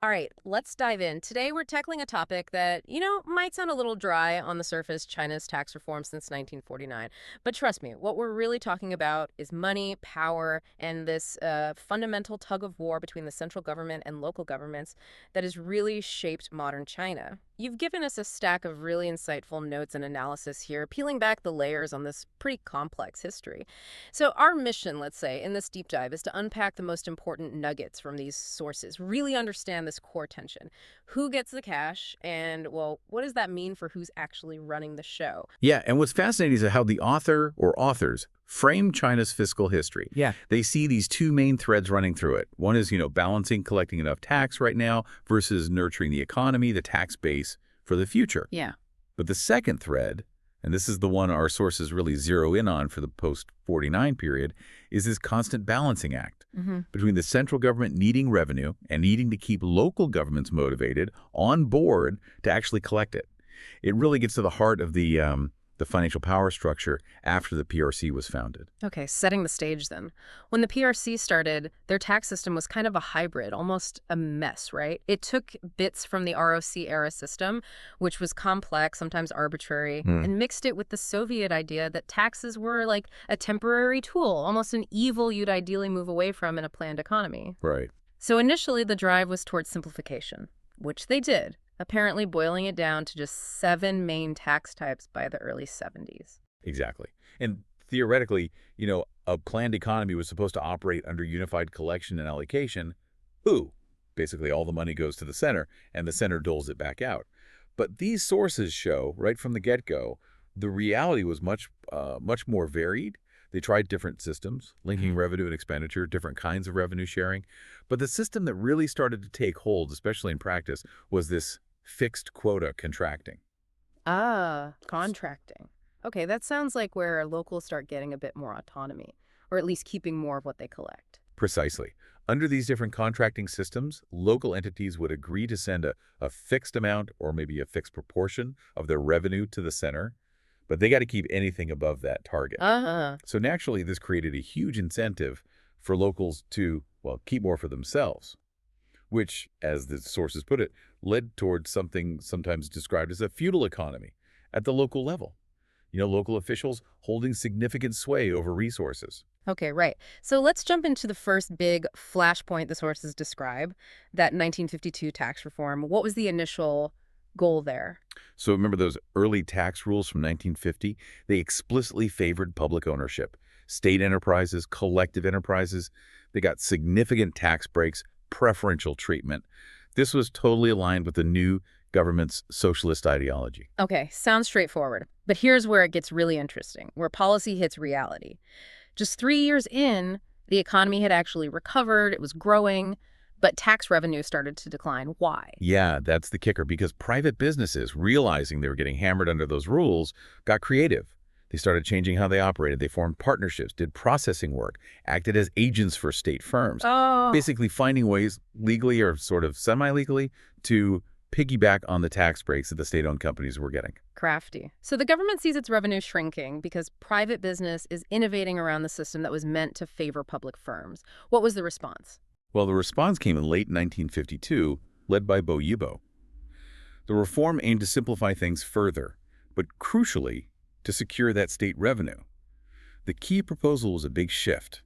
All right, let's dive in. Today, we're tackling a topic that, might sound a little dry on the surface, China's tax reform since 1949. But trust me, what we're really talking about is money, power, and this fundamental tug of war between the central government and local governments that has really shaped modern China. You've given us a stack of really insightful notes and analysis here, peeling back the layers on this pretty complex history. So, our mission, let's say, in this deep dive is to unpack the most important nuggets from these sources, really understand this core tension. Who gets the cash, and, well, what does that mean for who's actually running the show? Yeah, and what's fascinating is how the author or authors frame China's fiscal history. Yeah. They see these two main threads running through it. One is, balancing collecting enough tax right now versus nurturing the economy, the tax base for the future. Yeah. But the second thread, and this is the one our sources really zero in on for the post-49 period, is this constant balancing act between the central government needing revenue and needing to keep local governments motivated, on board to actually collect it. It really gets to the heart of the financial power structure after the PRC was founded. Okay, setting the stage then. When the PRC started, their tax system was kind of a hybrid, almost a mess, right? It took bits from the ROC era system, which was complex, sometimes arbitrary, and mixed it with the Soviet idea that taxes were like a temporary tool, almost an evil you'd ideally move away from in a planned economy. Right. So initially, the drive was towards simplification, which they did, apparently boiling it down to just 7 main tax types by the early 70s. Exactly. And theoretically, a planned economy was supposed to operate under unified collection and allocation. Who? Basically, all the money goes to the center, and the center doles it back out. But these sources show, right from the get-go, the reality was much more varied. They tried different systems, linking revenue and expenditure, different kinds of revenue sharing. But the system that really started to take hold, especially in practice, was this fixed quota contracting. Ah, contracting. Okay, that sounds like where locals start getting a bit more autonomy, or at least keeping more of what they collect. Precisely. Under these different contracting systems, local entities would agree to send a fixed amount or maybe a fixed proportion of their revenue to the center, but they got to keep anything above that target. Uh-huh. So naturally, this created a huge incentive for locals to, well, keep more for themselves, which, as the sources put it, led towards something sometimes described as a feudal economy at the local level. Local officials holding significant sway over resources. Okay, right. So let's jump into the first big flashpoint the sources describe, that 1952 tax reform. What was the initial goal there? So remember those early tax rules from 1950? They explicitly favored public ownership. State enterprises, collective enterprises, they got significant tax breaks, preferential treatment. This was totally aligned with the new government's socialist ideology. Okay, sounds straightforward. But here's where it gets really interesting, where policy hits reality. Just 3 years in, the economy had actually recovered, it was growing, but tax revenue started to decline. Why? Yeah, that's the kicker, because private businesses, realizing they were getting hammered under those rules, got creative. They started changing how they operated. They formed partnerships, did processing work, acted as agents for state firms, Oh, basically finding ways, legally or sort of semi-legally, to piggyback on the tax breaks that the state-owned companies were getting. crafty. So the government sees its revenue shrinking because private business is innovating around the system that was meant to favor public firms. What was the response? Well, the response came in late 1952, led by Bo Yibo. The reform aimed to simplify things further, but crucially, to secure that state revenue. The key proposal was a big shift.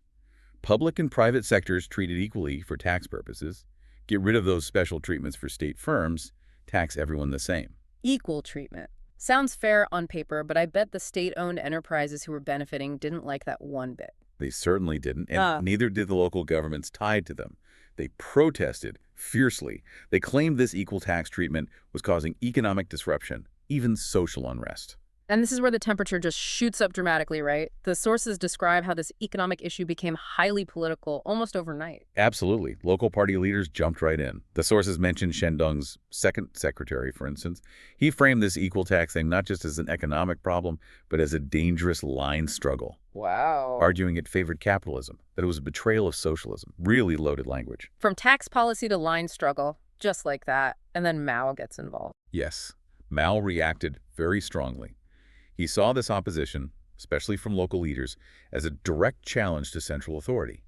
Public and private sectors treated equally for tax purposes, get rid of those special treatments for state firms, tax everyone the same. Equal treatment. Sounds fair on paper, but I bet the state-owned enterprises who were benefiting didn't like that one bit. They certainly didn't, and Ah. neither did the local governments tied to them. They protested fiercely. They claimed this equal tax treatment was causing economic disruption, even social unrest. And this is where the temperature just shoots up dramatically, right? The sources describe how this economic issue became highly political almost overnight. Absolutely. Local party leaders jumped right in. The sources mentioned Shandong's second secretary, for instance. He framed this equal tax thing not just as an economic problem, but as a dangerous line struggle, Wow. arguing it favored capitalism, that it was a betrayal of socialism. Really loaded language. From tax policy to line struggle, just like that, and then Mao gets involved. Yes, Mao reacted very strongly. He saw this opposition, especially from local leaders, as a direct challenge to central authority.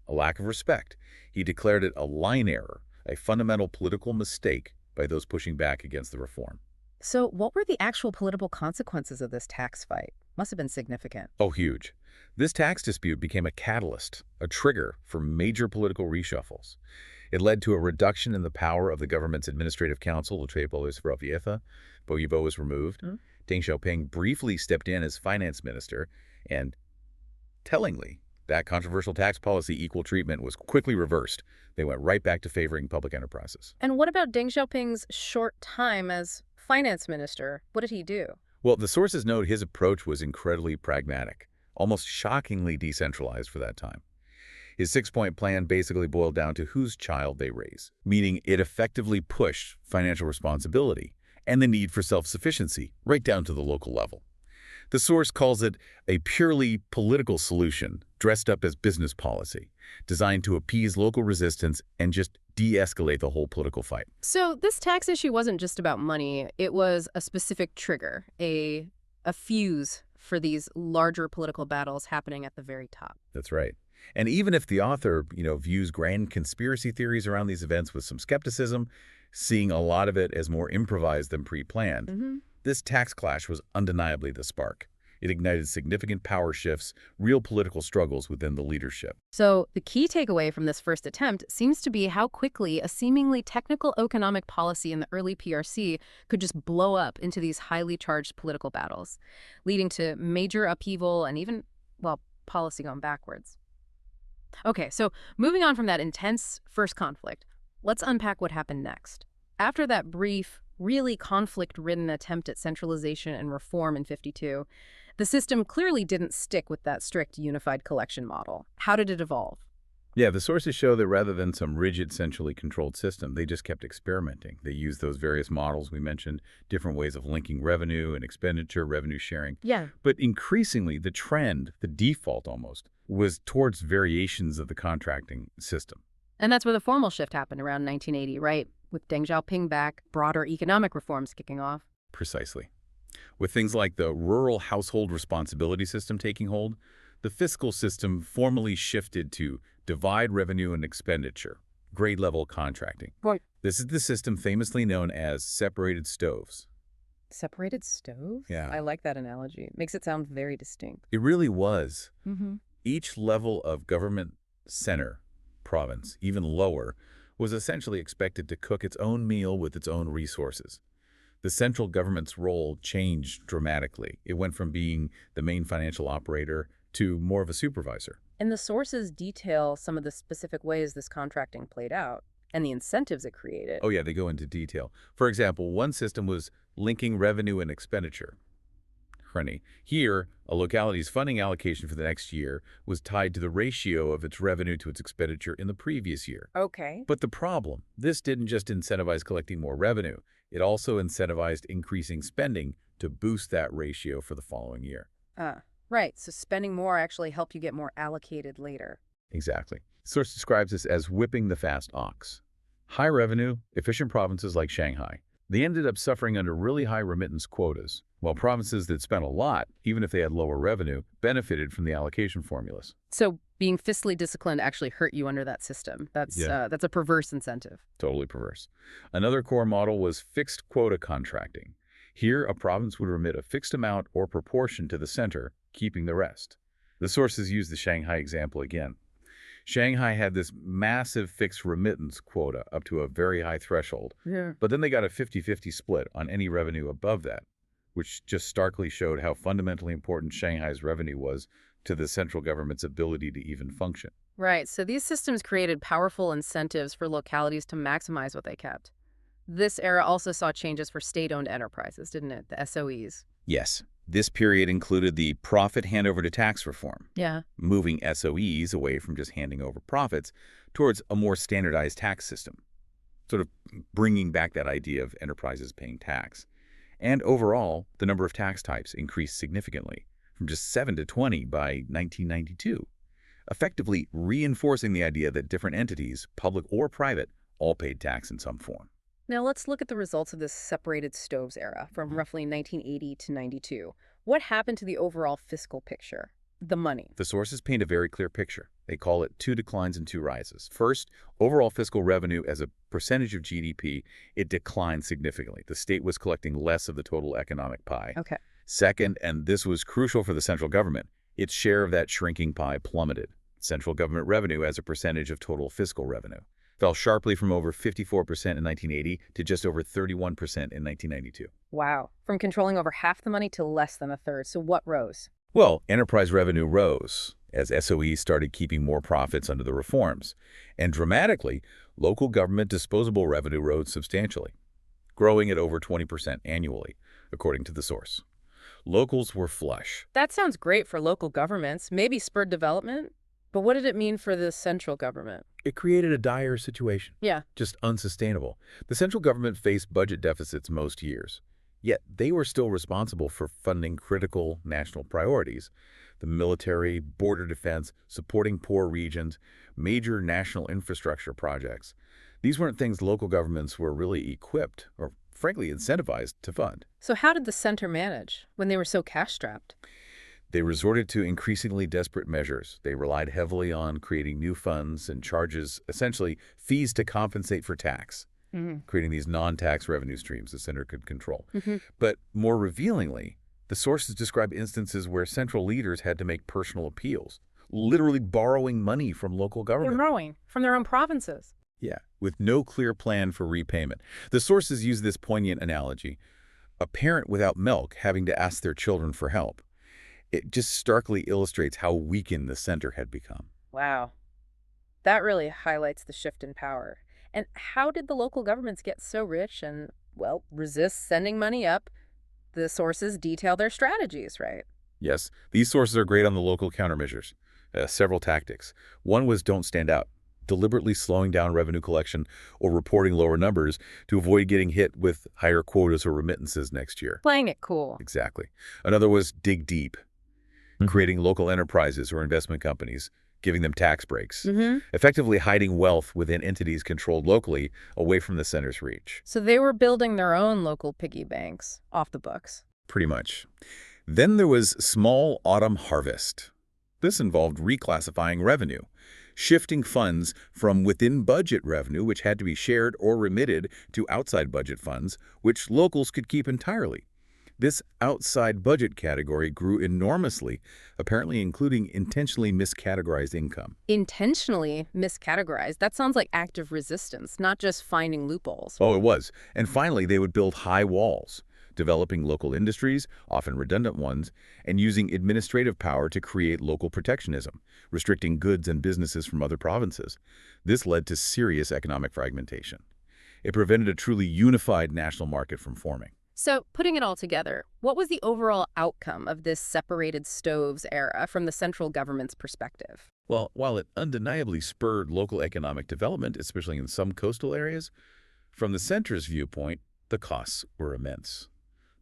A lack of respect. He declared it a line error, a fundamental political mistake by those pushing back against the reform. So what were the actual political consequences of this tax fight? Must have been significant. Oh, huge. This tax dispute became a catalyst, a trigger for major political reshuffles. It led to a reduction in the power of the government's administrative council, the Tripoli-Spravieta. Boyivo was removed. Hmm? Deng Xiaoping briefly stepped in as finance minister, and tellingly, that controversial tax policy equal treatment was quickly reversed. They went right back to favoring public enterprises. And what about Deng Xiaoping's short time as finance minister? What did he do? Well, the sources note his approach was incredibly pragmatic, almost shockingly decentralized for that time. His six-point plan basically boiled down to whose child they raise, meaning it effectively pushed financial responsibility and the need for self-sufficiency right down to the local level. The source calls it a purely political solution dressed up as business policy, designed to appease local resistance and just de-escalate the whole political fight. So this tax issue wasn't just about money. It was a specific trigger, a fuse for these larger political battles happening at the very top. That's right. And even if the author, views grand conspiracy theories around these events with some skepticism, seeing a lot of it as more improvised than pre-planned, this tax clash was undeniably the spark. It ignited significant power shifts, real political struggles within the leadership. So the key takeaway from this first attempt seems to be how quickly a seemingly technical economic policy in the early PRC could just blow up into these highly charged political battles, leading to major upheaval and even, well, policy going backwards. Okay, so moving on from that intense first conflict, let's unpack what happened next. After that brief, really conflict-ridden attempt at centralization and reform in '52, the system clearly didn't stick with that strict unified collection model. How did it evolve? Yeah, the sources show that rather than some rigid, centrally controlled system, they just kept experimenting. They used those various models we mentioned, different ways of linking revenue and expenditure, revenue sharing. Yeah. But increasingly, the trend, the default almost, was towards variations of the contracting system. And that's where the formal shift happened around 1980, right? With Deng Xiaoping back, broader economic reforms kicking off. Precisely. With things like the rural household responsibility system taking hold, the fiscal system formally shifted to divide revenue and expenditure, grade-level contracting. Right. This is the system famously known as separated stoves. Separated stoves? Yeah. I like that analogy. Makes it sound very distinct. It really was. Mm-hmm. Each level of government center, province, even lower, was essentially expected to cook its own meal with its own resources. The central government's role changed dramatically. It went from being the main financial operator to more of a supervisor. And the sources detail some of the specific ways this contracting played out and the incentives it created. Oh yeah, they go into detail. For example, one system was linking revenue and expenditure. Here, a locality's funding allocation for the next year was tied to the ratio of its revenue to its expenditure in the previous year. Okay. But the problem, this didn't just incentivize collecting more revenue, it also incentivized increasing spending to boost that ratio for the following year. Right. So spending more actually helped you get more allocated later. Exactly. The source describes this as whipping the fast ox. High revenue, efficient provinces like Shanghai, they ended up suffering under really high remittance quotas, while provinces that spent a lot, even if they had lower revenue, benefited from the allocation formulas. So being fiscally disciplined actually hurt you under that system. That's a perverse incentive. Totally perverse. Another core model was fixed quota contracting. Here, a province would remit a fixed amount or proportion to the center, keeping the rest. The sources use the Shanghai example again. Shanghai had this massive fixed remittance quota up to a very high threshold, but then they got a 50-50 split on any revenue above that, which just starkly showed how fundamentally important Shanghai's revenue was to the central government's ability to even function. Right. So these systems created powerful incentives for localities to maximize what they kept. This era also saw changes for state-owned enterprises, didn't it? The SOEs. Yes. This period included the profit handover to tax reform, Yeah. moving SOEs away from just handing over profits towards a more standardized tax system, sort of bringing back that idea of enterprises paying tax. And overall, the number of tax types increased significantly, from just 7 to 20 by 1992, effectively reinforcing the idea that different entities, public or private, all paid tax in some form. Now let's look at the results of this separated stoves era from roughly 1980 to 92. What happened to the overall fiscal picture? the money. The sources paint a very clear picture. They call it two declines and two rises. First, overall fiscal revenue as a percentage of GDP, it declined significantly. The state was collecting less of the total economic pie. Okay. Second, and this was crucial for the central government, its share of that shrinking pie plummeted. Central government revenue as a percentage of total fiscal revenue fell sharply from over 54% in 1980 to just over 31% in 1992. Wow. From controlling over half the money to less than a third. So what rose? Well, enterprise revenue rose as SOEs started keeping more profits under the reforms. And dramatically, local government disposable revenue rose substantially, growing at over 20% annually, according to the source. Locals were flush. That sounds great for local governments, maybe spurred development. But what did it mean for the central government? It created a dire situation. Yeah. Just unsustainable. The central government faced budget deficits most years. Yet they were still responsible for funding critical national priorities. The military, border defense, supporting poor regions, major national infrastructure projects. These weren't things local governments were really equipped or, frankly, incentivized to fund. So how did the center manage when they were so cash-strapped? They resorted to increasingly desperate measures. They relied heavily on creating new funds and charges, essentially fees to compensate for tax, creating these non-tax revenue streams the center could control. But more revealingly, the sources describe instances where central leaders had to make personal appeals, literally borrowing money from local government. Borrowing from their own provinces. Yeah, with no clear plan for repayment. The sources use this poignant analogy: a parent without milk having to ask their children for help. It just starkly illustrates how weakened the center had become. Wow. That really highlights the shift in power. And how did the local governments get so rich and, well, resist sending money up? The sources detail their strategies, right? Yes, these sources are great on the local countermeasures. Several tactics. One was don't stand out, deliberately slowing down revenue collection or reporting lower numbers to avoid getting hit with higher quotas or remittances next year. Playing it cool. Exactly. Another was dig deep, creating local enterprises or investment companies, giving them tax breaks, effectively hiding wealth within entities controlled locally away from the center's reach. So they were building their own local piggy banks off the books. Pretty much. Then there was small autumn harvest. This involved reclassifying revenue, shifting funds from within budget revenue, which had to be shared or remitted, to outside budget funds, which locals could keep entirely. This outside budget category grew enormously, apparently including intentionally miscategorized income. Intentionally miscategorized? That sounds like active resistance, not just finding loopholes. Oh, it was. And finally, they would build high walls, developing local industries, often redundant ones, and using administrative power to create local protectionism, restricting goods and businesses from other provinces. This led to serious economic fragmentation. It prevented a truly unified national market from forming. So, putting it all together, what was the overall outcome of this separated stoves era from the central government's perspective? Well, while it undeniably spurred local economic development, especially in some coastal areas, from the center's viewpoint, the costs were immense.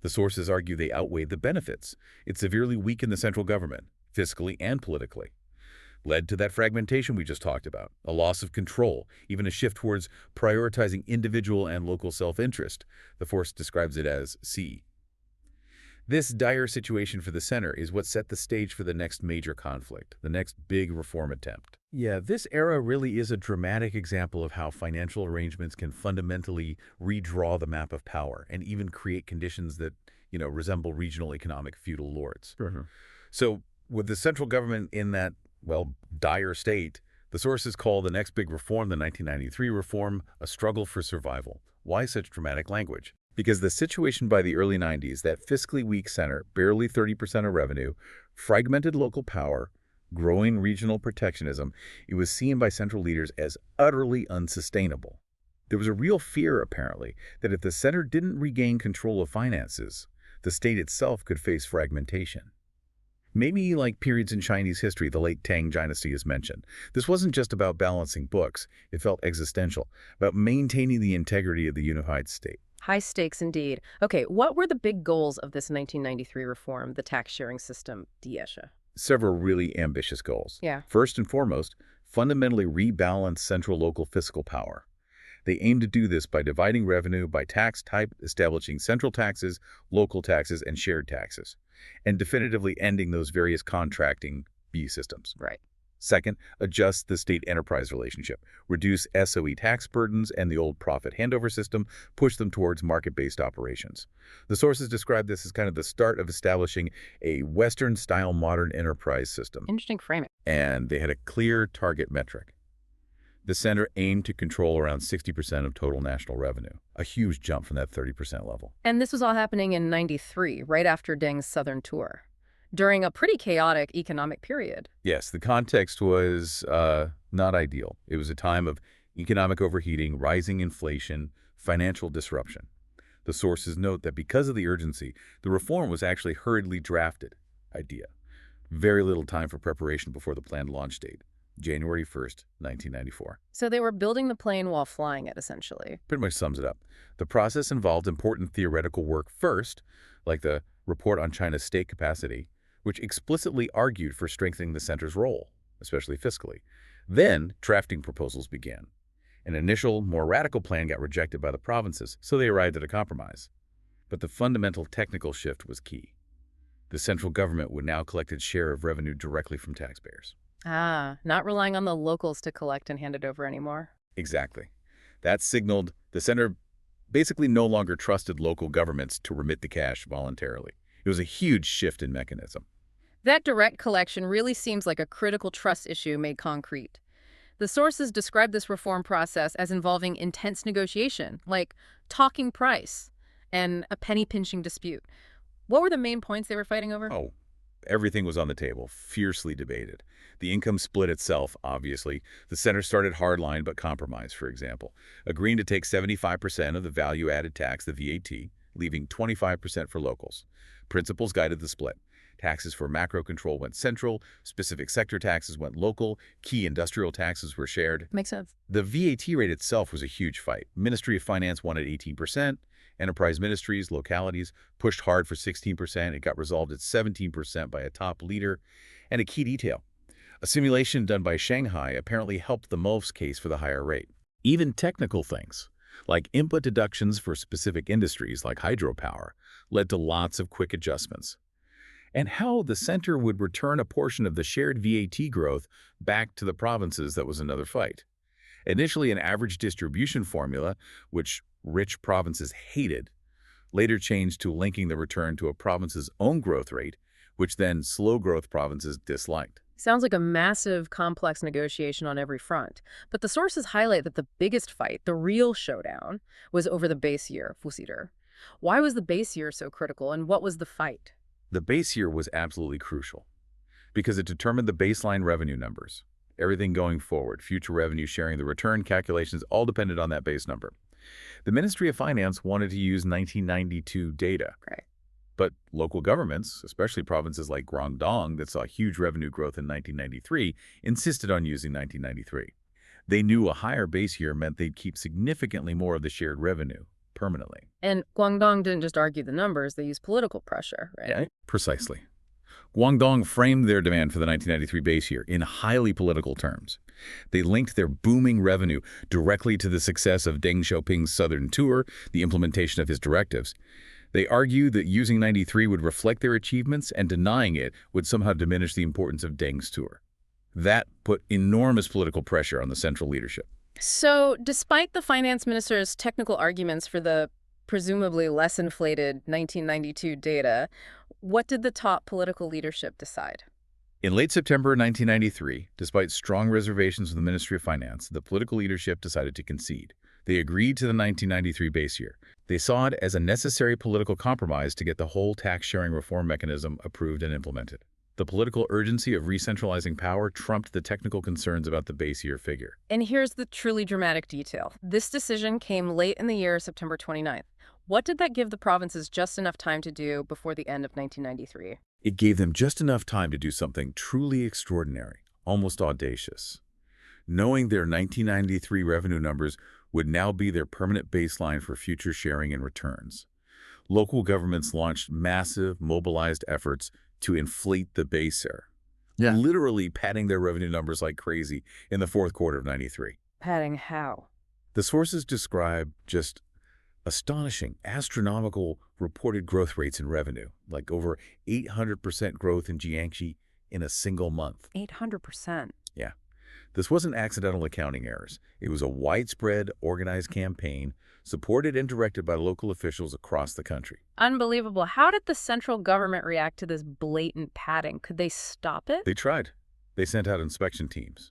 The sources argue they outweighed the benefits. It severely weakened the central government, fiscally and politically. Led to that fragmentation we just talked about, a loss of control, even a shift towards prioritizing individual and local self-interest. The force describes it as C. This dire situation for the center is what set the stage for the next major conflict, the next big reform attempt. Yeah, this era really is a dramatic example of how financial arrangements can fundamentally redraw the map of power and even create conditions that, resemble regional economic feudal lords. So with the central government in that, dire state, the sources call the next big reform, the 1993 reform, a struggle for survival. Why such dramatic language? Because the situation by the early 90s, that fiscally weak center, barely 30% of revenue, fragmented local power, growing regional protectionism, it was seen by central leaders as utterly unsustainable. There was a real fear, apparently, that if the center didn't regain control of finances, the state itself could face fragmentation. Maybe like periods in Chinese history, the late Tang Dynasty is mentioned. This wasn't just about balancing books. It felt existential, about maintaining the integrity of the unified state. High stakes indeed. Okay, what were the big goals of this 1993 reform, the tax sharing system, Diesche? Several really ambitious goals. Yeah. First and foremost, fundamentally rebalance central-local fiscal power. They aim to do this by dividing revenue by tax type, establishing central taxes, local taxes, and shared taxes, and definitively ending those various contracting B systems. Right. Second, adjust the state-enterprise relationship. Reduce SOE tax burdens and the old profit handover system, push them towards market-based operations. The sources describe this as kind of the start of establishing a Western-style modern enterprise system, Interesting framing. and they had a clear target metric. The center aimed to control around 60% of total national revenue, a huge jump from that 30% level. And this was all happening in 93, right after Deng's southern tour, during a pretty chaotic economic period. Yes, the context was not ideal. It was a time of economic overheating, rising inflation, financial disruption. The sources note that because of the urgency, the reform was actually hurriedly drafted. Idea. Very little time for preparation before the planned launch date, January 1st, 1994. So they were building the plane while flying it, essentially. Pretty much sums it up. The process involved important theoretical work first, like the Report on China's State Capacity, which explicitly argued for strengthening the center's role, especially fiscally. Then, drafting proposals began. An initial, more radical plan got rejected by the provinces, so they arrived at a compromise. But the fundamental technical shift was key. The central government would now collect its share of revenue directly from taxpayers. Ah, not relying on the locals to collect and hand it over anymore. Exactly. That signaled the center basically no longer trusted local governments to remit the cash voluntarily. It was a huge shift in mechanism. That direct collection really seems like a critical trust issue made concrete. The sources describe this reform process as involving intense negotiation, like talking price and a penny-pinching dispute. What were the main points they were fighting over? Oh, everything was on the table, fiercely debated. The income split itself, obviously. The center started hardline but compromised, for example, agreeing to take 75% of the value-added tax, the VAT, leaving 25% for locals. Principles guided the split. Taxes for macro control went central, specific sector taxes went local, key industrial taxes were shared. Makes sense. The VAT rate itself was a huge fight. Ministry of Finance wanted 18%, enterprise ministries, localities pushed hard for 16%. It got resolved at 17% by a top leader. And a key detail, a simulation done by Shanghai apparently helped the MOV's case for the higher rate. Even technical things, like input deductions for specific industries like hydropower, led to lots of quick adjustments. And how the center would return a portion of the shared VAT growth back to the provinces, that was another fight. Initially an average distribution formula, which rich provinces hated, later changed to linking the return to a province's own growth rate, which then slow growth provinces disliked. Sounds like a massive, complex negotiation on every front. But the sources highlight that the biggest fight, the real showdown, was over the base year, Fusiter. Why was the base year so critical, and what was the fight? The base year was absolutely crucial because it determined the baseline revenue numbers. Everything going forward, future revenue sharing, the return calculations, all depended on that base number. The Ministry of Finance wanted to use 1992 data. Right. But local governments, especially provinces like Guangdong that saw huge revenue growth in 1993, insisted on using 1993. They knew a higher base year meant they'd keep significantly more of the shared revenue permanently. And Guangdong didn't just argue the numbers, they used political pressure, right? Yeah, precisely. Guangdong framed their demand for the 1993 base year in highly political terms. They linked their booming revenue directly to the success of Deng Xiaoping's southern tour, the implementation of his directives. They argued that using 93 would reflect their achievements and denying it would somehow diminish the importance of Deng's tour. That put enormous political pressure on the central leadership. So, despite the finance minister's technical arguments for the presumably less inflated 1992 data, what did the top political leadership decide? In late September 1993, despite strong reservations from the Ministry of Finance, the political leadership decided to concede. They agreed to the 1993 base year. They saw it as a necessary political compromise to get the whole tax-sharing reform mechanism approved and implemented. The political urgency of re-centralizing power trumped the technical concerns about the base year figure. And here's the truly dramatic detail. This decision came late in the year, September 29th. What did that give the provinces just enough time to do before the end of 1993? It gave them just enough time to do something truly extraordinary, almost audacious. Knowing their 1993 revenue numbers would now be their permanent baseline for future sharing and returns. Local governments launched massive, mobilized efforts to inflate the base year, literally padding their revenue numbers like crazy in the fourth quarter of 93. Padding how? The sources describe just astonishing, astronomical reported growth rates in revenue, like over 800% growth in Jiangxi, in a single month. 800%. Yeah. This wasn't accidental accounting errors. It was a widespread, organized campaign supported and directed by local officials across the country. Unbelievable. How did the central government react to this blatant padding? Could they stop it? They tried. They sent out inspection teams.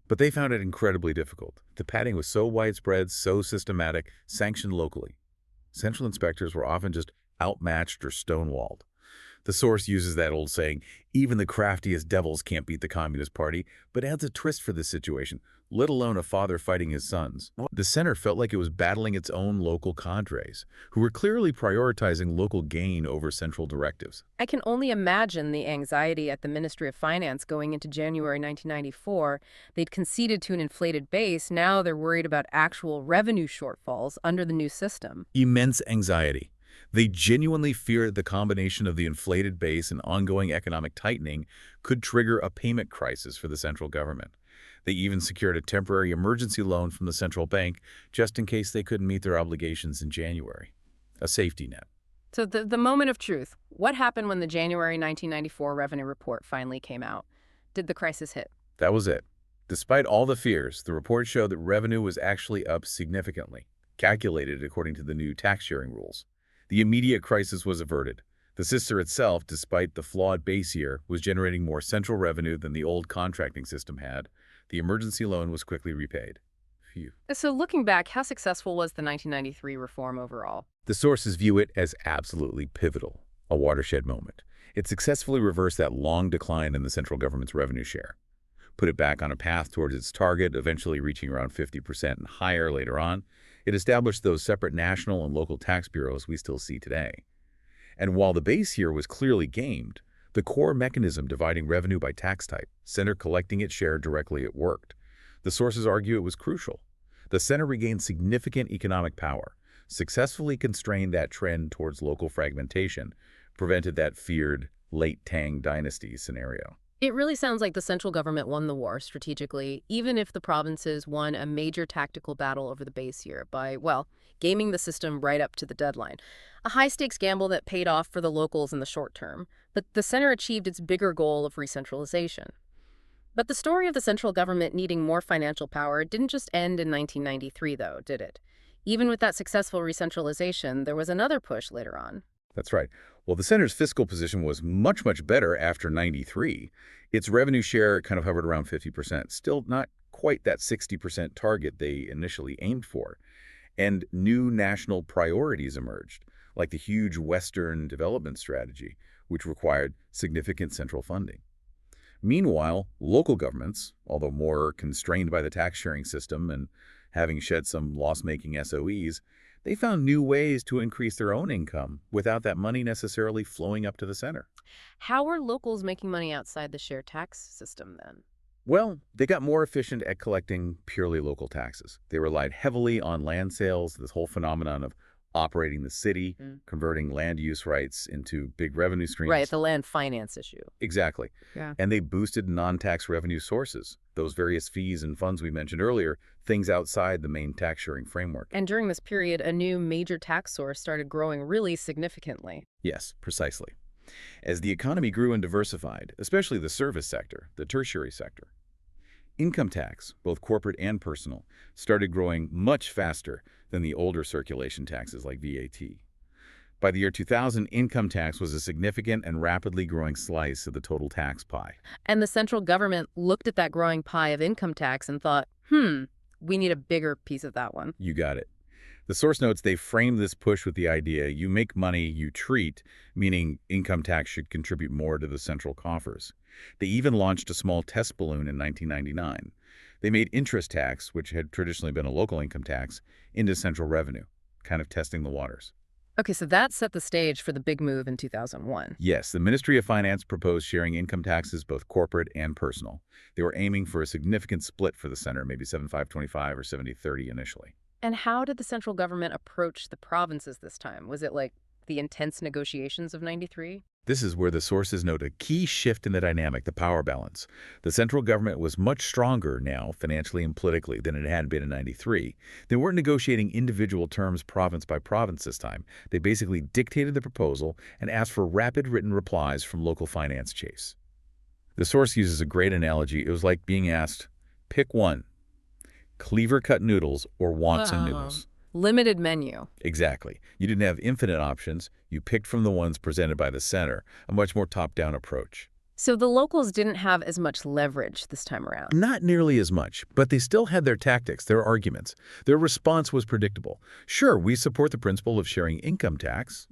But they found it incredibly difficult. The padding was so widespread, so systematic, sanctioned locally. Central inspectors were often just outmatched or stonewalled. The source uses that old saying, even the craftiest devils can't beat the Communist Party, but adds a twist for this situation, let alone a father fighting his sons. The center felt like it was battling its own local cadres, who were clearly prioritizing local gain over central directives. I can only imagine the anxiety at the Ministry of Finance going into January 1994. They'd conceded to an inflated base. Now they're worried about actual revenue shortfalls under the new system. Immense anxiety. They genuinely feared the combination of the inflated base and ongoing economic tightening could trigger a payment crisis for the central government. They even secured a temporary emergency loan from the central bank just in case they couldn't meet their obligations in January. A safety net. So the moment of truth. What happened when the January 1994 revenue report finally came out? Did the crisis hit? That was it. Despite all the fears, the report showed that revenue was actually up significantly, calculated according to the new tax sharing rules. The immediate crisis was averted. The sister itself, despite the flawed base year, was generating more central revenue than the old contracting system had. The emergency loan was quickly repaid. Phew. So looking back, how successful was the 1993 reform overall? The sources view it as absolutely pivotal, a watershed moment. It successfully reversed that long decline in the central government's revenue share, put it back on a path towards its target, eventually reaching around 50% and higher later on. It established those separate national and local tax bureaus we still see today. And while the base year was clearly gamed, the core mechanism dividing revenue by tax type, center collecting its share directly, it worked. The sources argue it was crucial. The center regained significant economic power, successfully constrained that trend towards local fragmentation, prevented that feared late Tang dynasty scenario. It really sounds like the central government won the war strategically, even if the provinces won a major tactical battle over the base year by, well, gaming the system right up to the deadline. A high-stakes gamble that paid off for the locals in the short term, but the center achieved its bigger goal of re-centralization. But the story of the central government needing more financial power didn't just end in 1993, though, did it? Even with that successful re-centralization, there was another push later on. That's right. Well, the center's fiscal position was much, much better after 93. Its revenue share kind of hovered around 50%, still not quite that 60% target they initially aimed for. And new national priorities emerged, like the huge Western development strategy, which required significant central funding. Meanwhile, local governments, although more constrained by the tax-sharing system and having shed some loss-making SOEs, they found new ways to increase their own income without that money necessarily flowing up to the center. How were locals making money outside the shared tax system then? Well, they got more efficient at collecting purely local taxes. They relied heavily on land sales, this whole phenomenon of operating the city, converting land use rights into big revenue streams. Right, the land finance issue. Exactly. Yeah. And they boosted non-tax revenue sources, those various fees and funds we mentioned earlier, things outside the main tax-sharing framework. And during this period, a new major tax source started growing really significantly. Yes, precisely. As the economy grew and diversified, especially the service sector, the tertiary sector, income tax, both corporate and personal, started growing much faster than the older circulation taxes like VAT. By the year 2000, income tax was a significant and rapidly growing slice of the total tax pie. And the central government looked at that growing pie of income tax and thought, we need a bigger piece of that one. You got it. The source notes they framed this push with the idea you make money, you treat, meaning income tax should contribute more to the central coffers. They even launched a small test balloon in 1999. They made interest tax, which had traditionally been a local income tax, into central revenue, kind of testing the waters. Okay, so that set the stage for the big move in 2001. Yes, the Ministry of Finance proposed sharing income taxes, both corporate and personal. They were aiming for a significant split for the center, maybe 75-25 or 70-30 initially. And how did the central government approach the provinces this time? Was it like the intense negotiations of 93? This is where the sources note a key shift in the dynamic, the power balance. The central government was much stronger now, financially and politically, than it had been in 93. They weren't negotiating individual terms province by province this time. They basically dictated the proposal and asked for rapid written replies from local finance chiefs. The source uses a great analogy. It was like being asked, pick one, Cleaver cut noodles or Wonton Wow. noodles. Limited menu. Exactly. You didn't have infinite options. You picked from the ones presented by the center, a much more top-down approach. So the locals didn't have as much leverage this time around. Not nearly as much, but they still had their tactics, their arguments. Their response was predictable. Sure, we support the principle of sharing income tax,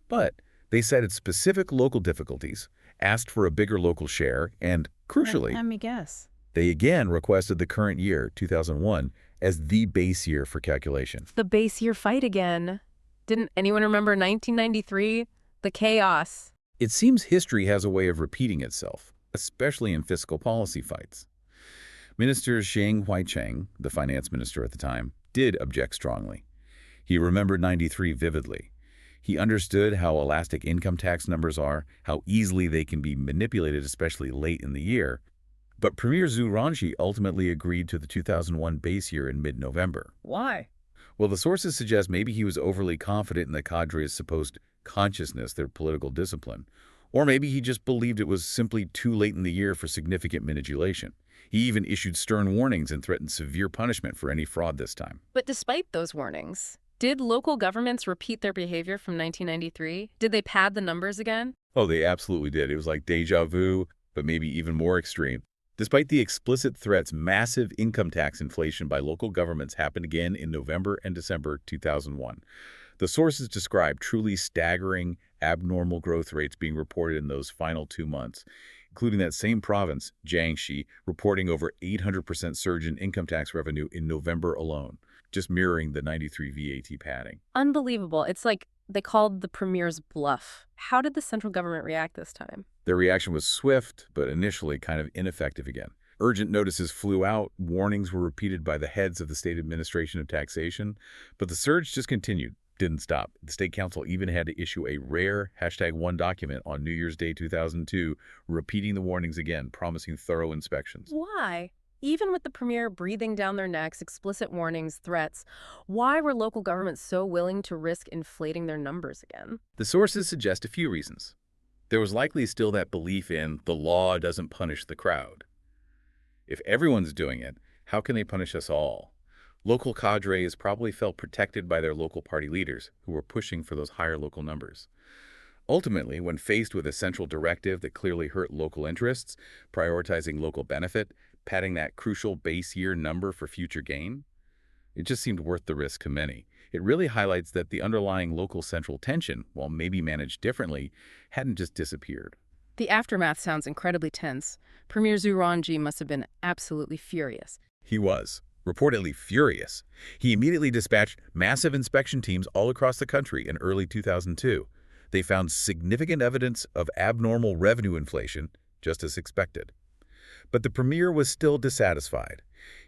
but they cited specific local difficulties, asked for a bigger local share, and, crucially, Let me guess. they again requested the current year, 2001, as the base year for calculation. The base year fight again. Didn't anyone remember 1993? The chaos. It seems history has a way of repeating itself, especially in fiscal policy fights. Minister Zhang Huaicheng, the finance minister at the time, did object strongly. He remembered 93 vividly. He understood how elastic income tax numbers are, how easily they can be manipulated, especially late in the year. But Premier Zhu Rongji ultimately agreed to the 2001 base year in mid-November. Why? Well, the sources suggest maybe he was overly confident in the cadre's supposed consciousness, their political discipline. Or maybe he just believed it was simply too late in the year for significant manipulation. He even issued stern warnings and threatened severe punishment for any fraud this time. But despite those warnings, did local governments repeat their behavior from 1993? Did they pad the numbers again? Oh, they absolutely did. It was like deja vu, but maybe even more extreme. Despite the explicit threats, massive income tax inflation by local governments happened again in November and December 2001. The sources describe truly staggering, abnormal growth rates being reported in those final 2 months, including that same province, Jiangxi, reporting over 800% surge in income tax revenue in November alone, just mirroring the 93 VAT padding. Unbelievable. It's like they called the premier's bluff. How did the central government react this time? Their reaction was swift, but initially kind of ineffective again. Urgent notices flew out, warnings were repeated by the heads of the State Administration of Taxation, but the surge just continued. Didn't stop. The State Council even had to issue a rare #1 document on New Year's Day 2002, repeating the warnings again, promising thorough inspections. Why? Even with the premier breathing down their necks, explicit warnings, threats, why were local governments so willing to risk inflating their numbers again? The sources suggest a few reasons. There was likely still that belief in the law doesn't punish the crowd. If everyone's doing it, how can they punish us all? Local cadres probably felt protected by their local party leaders, who were pushing for those higher local numbers. Ultimately, when faced with a central directive that clearly hurt local interests, prioritizing local benefit, padding that crucial base year number for future gain, it just seemed worth the risk to many. It really highlights that the underlying local central tension, while maybe managed differently, hadn't just disappeared. The aftermath sounds incredibly tense. Premier Zhu Rongji must have been absolutely furious. He was, reportedly furious. He immediately dispatched massive inspection teams all across the country in early 2002. They found significant evidence of abnormal revenue inflation, just as expected. But the premier was still dissatisfied.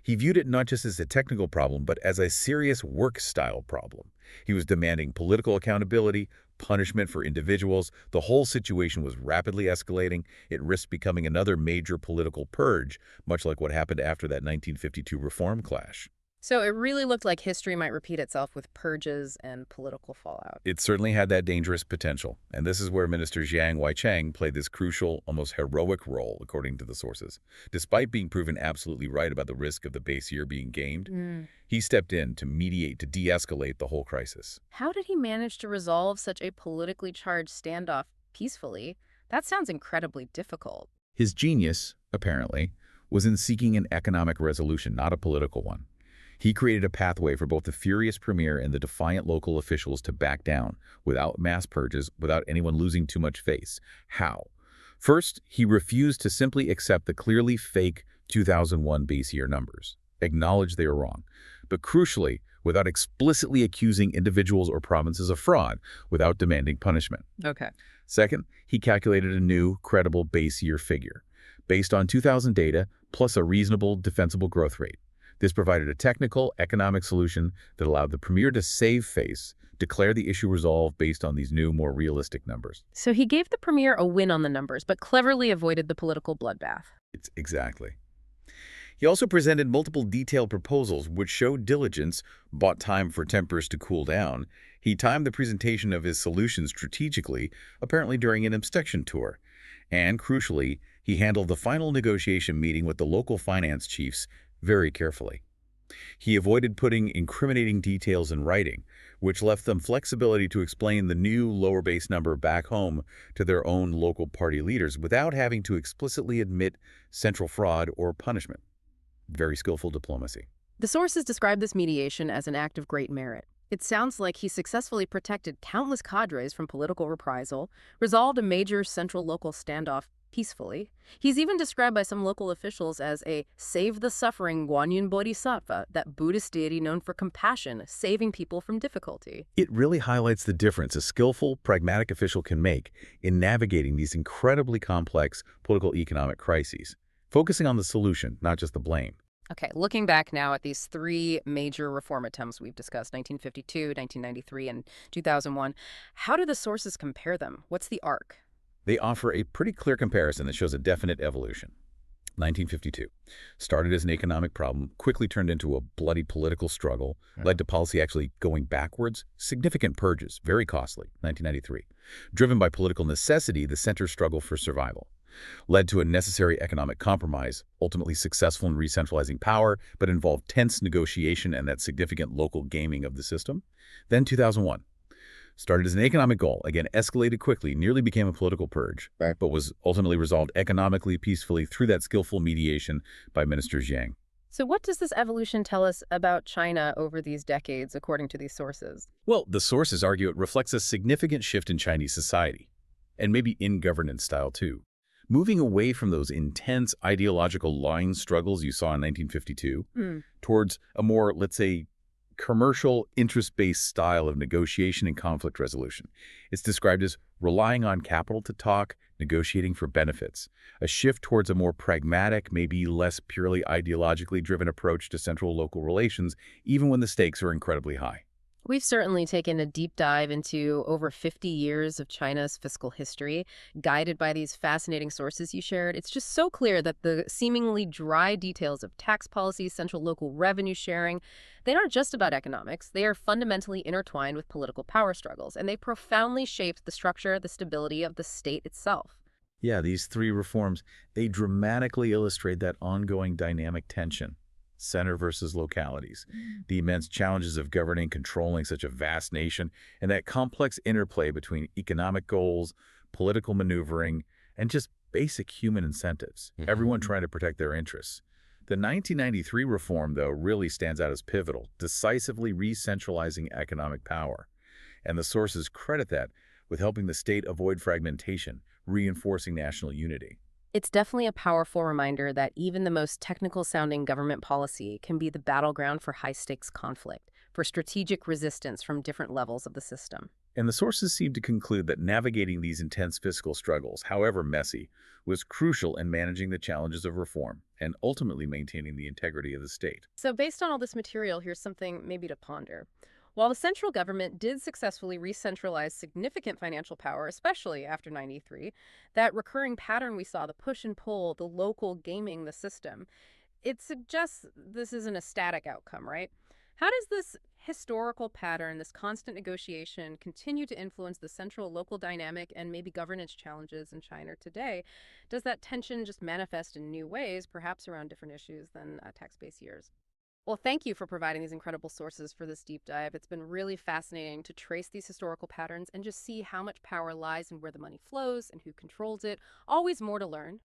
He viewed it not just as a technical problem, but as a serious work-style problem. He was demanding political accountability, punishment for individuals. The whole situation was rapidly escalating. It risked becoming another major political purge, much like what happened after that 1952 reform clash. So it really looked like history might repeat itself with purges and political fallout. It certainly had that dangerous potential, and this is where Minister Zhang Huaicheng played this crucial, almost heroic role, according to the sources. Despite being proven absolutely right about the risk of the base year being gamed, he stepped in to mediate, to de-escalate the whole crisis. How did he manage to resolve such a politically charged standoff peacefully? That sounds incredibly difficult. His genius, apparently, was in seeking an economic resolution, not a political one. He created a pathway for both the furious premier and the defiant local officials to back down, without mass purges, without anyone losing too much face. How? First, he refused to simply accept the clearly fake 2001 base year numbers, acknowledge they were wrong, but crucially, without explicitly accusing individuals or provinces of fraud, without demanding punishment. Okay. Second, he calculated a new, credible base year figure, based on 2000 data plus a reasonable, defensible growth rate. This provided a technical, economic solution that allowed the premier to save face, declare the issue resolved based on these new, more realistic numbers. So he gave the premier a win on the numbers, but cleverly avoided the political bloodbath. Exactly. He also presented multiple detailed proposals which showed diligence, bought time for tempers to cool down. He timed the presentation of his solutions strategically, apparently during an inspection tour. And, crucially, He handled the final negotiation meeting with the local finance chiefs very carefully. He avoided putting incriminating details in writing, which left them flexibility to explain the new lower base number back home to their own local party leaders without having to explicitly admit central fraud or punishment. Very skillful diplomacy. The sources describe this mediation as an act of great merit. It sounds like he successfully protected countless cadres from political reprisal, resolved a major central-local standoff peacefully. He's even described by some local officials as a save-the-suffering Guanyin Bodhisattva, that Buddhist deity known for compassion, saving people from difficulty. It really highlights the difference a skillful, pragmatic official can make in navigating these incredibly complex political economic crises, focusing on the solution, not just the blame. Okay, looking back now at these three major reform attempts we've discussed, 1952, 1993, and 2001, how do the sources compare them? What's the arc? They offer a pretty clear comparison that shows a definite evolution. 1952 started as an economic problem, quickly turned into a bloody political struggle, led to policy actually going backwards, significant purges, very costly, 1993. Driven by political necessity, the center's struggle for survival led to a necessary economic compromise, ultimately successful in re-centralizing power, but involved tense negotiation and that significant local gaming of the system. Then 2001. Started as an economic goal, again escalated quickly, nearly became a political purge, but was ultimately resolved economically, peacefully through that skillful mediation by Minister Jiang. So what does this evolution tell us about China over these decades, according to these sources? Well, the sources argue it reflects a significant shift in Chinese society, and maybe in governance style too. Moving away from those intense ideological line struggles you saw in 1952 towards a more, let's say, commercial, interest-based style of negotiation and conflict resolution. It's described as relying on capital to talk, negotiating for benefits, a shift towards a more pragmatic, maybe less purely ideologically driven approach to central-local relations, even when the stakes are incredibly high. We've certainly taken a deep dive into over 50 years of China's fiscal history, guided by these fascinating sources you shared. It's just so clear that the seemingly dry details of tax policy, central local revenue sharing, they aren't just about economics. They are fundamentally intertwined with political power struggles, and they profoundly shaped the structure, the stability of the state itself. Yeah, these three reforms, they dramatically illustrate that ongoing dynamic tension. Center versus localities, the immense challenges of governing, controlling such a vast nation, and that complex interplay between economic goals, political maneuvering, and just basic human incentives, everyone trying to protect their interests. The 1993 reform, though, really stands out as pivotal, decisively re-centralizing economic power. And the sources credit that with helping the state avoid fragmentation, reinforcing national unity. It's definitely a powerful reminder that even the most technical-sounding government policy can be the battleground for high-stakes conflict, for strategic resistance from different levels of the system. And the sources seem to conclude that navigating these intense fiscal struggles, however messy, was crucial in managing the challenges of reform and ultimately maintaining the integrity of the state. So based on all this material, here's something maybe to ponder. While the central government did successfully re-centralize significant financial power, especially after 93, that recurring pattern we saw, the push and pull, the local gaming the system, it suggests this isn't a static outcome, right? How does this historical pattern, this constant negotiation, continue to influence the central-local dynamic and maybe governance challenges in China today? Does that tension just manifest in new ways, perhaps around different issues than tax-based years? Well, thank you for providing these incredible sources for this deep dive. It's been really fascinating to trace these historical patterns and just see how much power lies in where the money flows and who controls it. Always more to learn.